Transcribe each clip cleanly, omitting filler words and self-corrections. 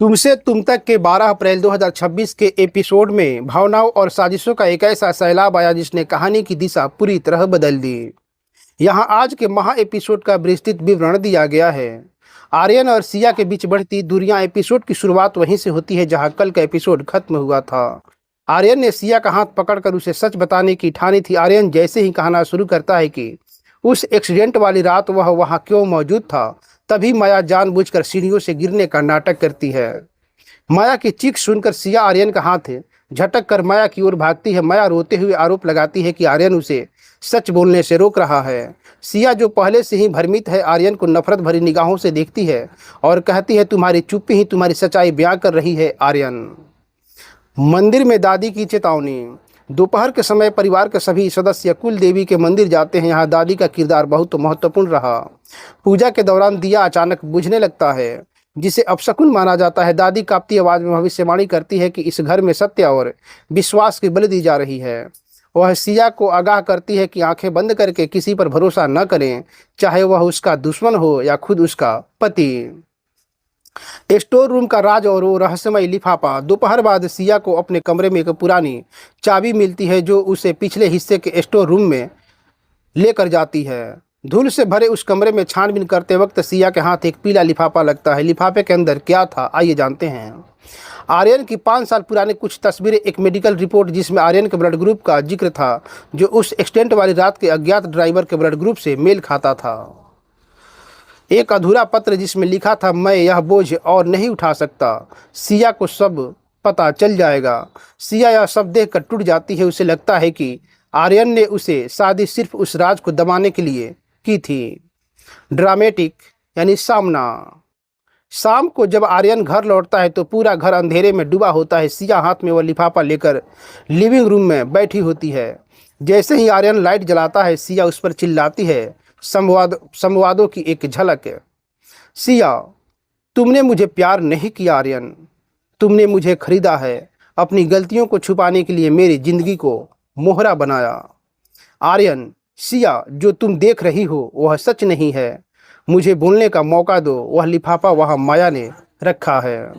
तुमसे तुम तक के 12 अप्रैल 2026 के एपिसोड में भावनाओं और साजिशों का एक ऐसा सैलाब आया जिसने कहानी की दिशा पूरी तरह बदल दी। यहाँ आज के महा एपिसोड का विस्तृत विवरण दिया गया है। आर्यन और सिया के बीच बढ़ती दूरियां। एपिसोड की शुरुआत वहीं से होती है जहां कल का एपिसोड खत्म हुआ था। आर्यन ने सिया का हाथ पकड़कर उसे सच बताने की ठानी थी। आर्यन जैसे ही कहना शुरू करता है कि उस एक्सीडेंट वाली रात वह वहां क्यों मौजूद था, तभी माया जानबूझकर सीढ़ियों से गिरने का नाटक करती है। माया की चीख सुनकर सिया आर्यन का हाथ झटक कर माया की ओर भागती है। माया रोते हुए आरोप लगाती है कि आर्यन उसे सच बोलने से रोक रहा है। सिया जो पहले से ही भ्रमित है, आर्यन को नफरत भरी निगाहों से देखती है और कहती है, तुम्हारी चुप्पी ही तुम्हारी सच्चाई बयां कर रही है आर्यन। मंदिर में दादी की चेतावनी। दोपहर के समय परिवार के सभी सदस्य कुल देवी के मंदिर जाते हैं। यहाँ दादी का किरदार बहुत महत्वपूर्ण रहा। पूजा के दौरान दिया अचानक बुझने लगता है, जिसे अपशकुन माना जाता है। दादी कांपती आवाज में भविष्यवाणी करती है कि इस घर में सत्य और विश्वास की बलि दी जा रही है। वह सिया को आगाह करती है कि आंखें बंद करके किसी पर भरोसा न करें, चाहे वह उसका दुश्मन हो या खुद उसका पति। स्टोर रूम का राज और वो रहस्यमय लिफाफा। दोपहर बाद सिया को अपने कमरे में एक पुरानी चाबी मिलती है जो उसे पिछले हिस्से के स्टोर रूम में लेकर जाती है। धूल से भरे उस कमरे में छानबीन करते वक्त सिया के हाथ एक पीला लिफाफा लगता है। लिफाफे के अंदर क्या था, आइए जानते हैं। आर्यन की 5 साल पुरानी कुछ तस्वीरें, एक मेडिकल रिपोर्ट जिसमें आर्यन के ब्लड ग्रुप का जिक्र था, जो उस एक्सीडेंट वाली रात के अज्ञात ड्राइवर के ब्लड ग्रुप से मेल खाता था। एक अधूरा पत्र जिसमें लिखा था, मैं यह बोझ और नहीं उठा सकता, सिया को सब पता चल जाएगा। सिया यह सब देखकर टूट जाती है। उसे लगता है कि आर्यन ने उसे शादी सिर्फ उस राज को दबाने के लिए की थी। ड्रामेटिक यानी सामना। शाम को जब आर्यन घर लौटता है तो पूरा घर अंधेरे में डूबा होता है। सिया हाथ में वह लिफाफा लेकर लिविंग रूम में बैठी होती है। जैसे ही आर्यन लाइट जलाता है, सिया उस पर चिल्लाती है, संवादों की एक झलक। सिया, तुमने मुझे प्यार नहीं किया आर्यन, तुमने मुझे खरीदा है। अपनी गलतियों को छुपाने के लिए मेरी जिंदगी को मोहरा बनाया। आर्यन, सिया, जो तुम देख रही हो वह सच नहीं है। मुझे बोलने का मौका दो। वह लिफाफा वहाँ माया ने रखा है।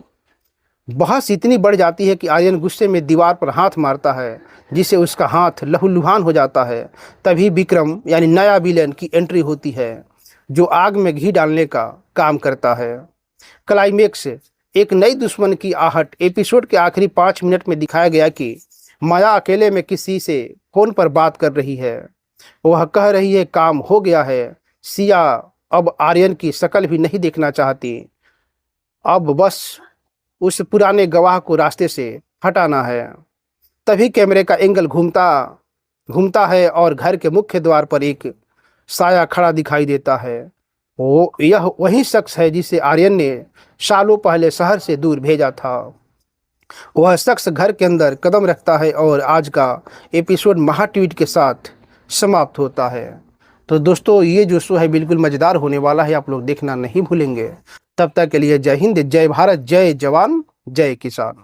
बहस इतनी बढ़ जाती है कि आर्यन गुस्से में दीवार पर हाथ मारता है, जिससे उसका हाथ लहूलुहान हो जाता है। तभी विक्रम यानी नया विलेन की एंट्री होती है, जो आग में घी डालने का काम करता है। क्लाइमेक्स, एक नई दुश्मन की आहट। एपिसोड के आखिरी 5 मिनट में दिखाया गया कि माया अकेले में किसी से फोन पर बात कर रही है। वह कह रही है, काम हो गया है। सिया अब आर्यन की शक्ल भी नहीं देखना चाहती। अब बस उस पुराने गवाह को रास्ते से हटाना है। तभी कैमरे का एंगल घूमता घूमता है और घर के मुख्य द्वार पर एक साया खड़ा दिखाई देता है। यह वही शख्स है जिसे आर्यन ने सालों पहले शहर से दूर भेजा था। वह शख्स घर के अंदर कदम रखता है और आज का एपिसोड महा ट्वीट के साथ समाप्त होता है। तो दोस्तों, ये जो शो है बिल्कुल मज़ेदार होने वाला है, आप लोग देखना नहीं भूलेंगे। तब तक के लिए जय हिंद, जय भारत, जय जवान, जय किसान।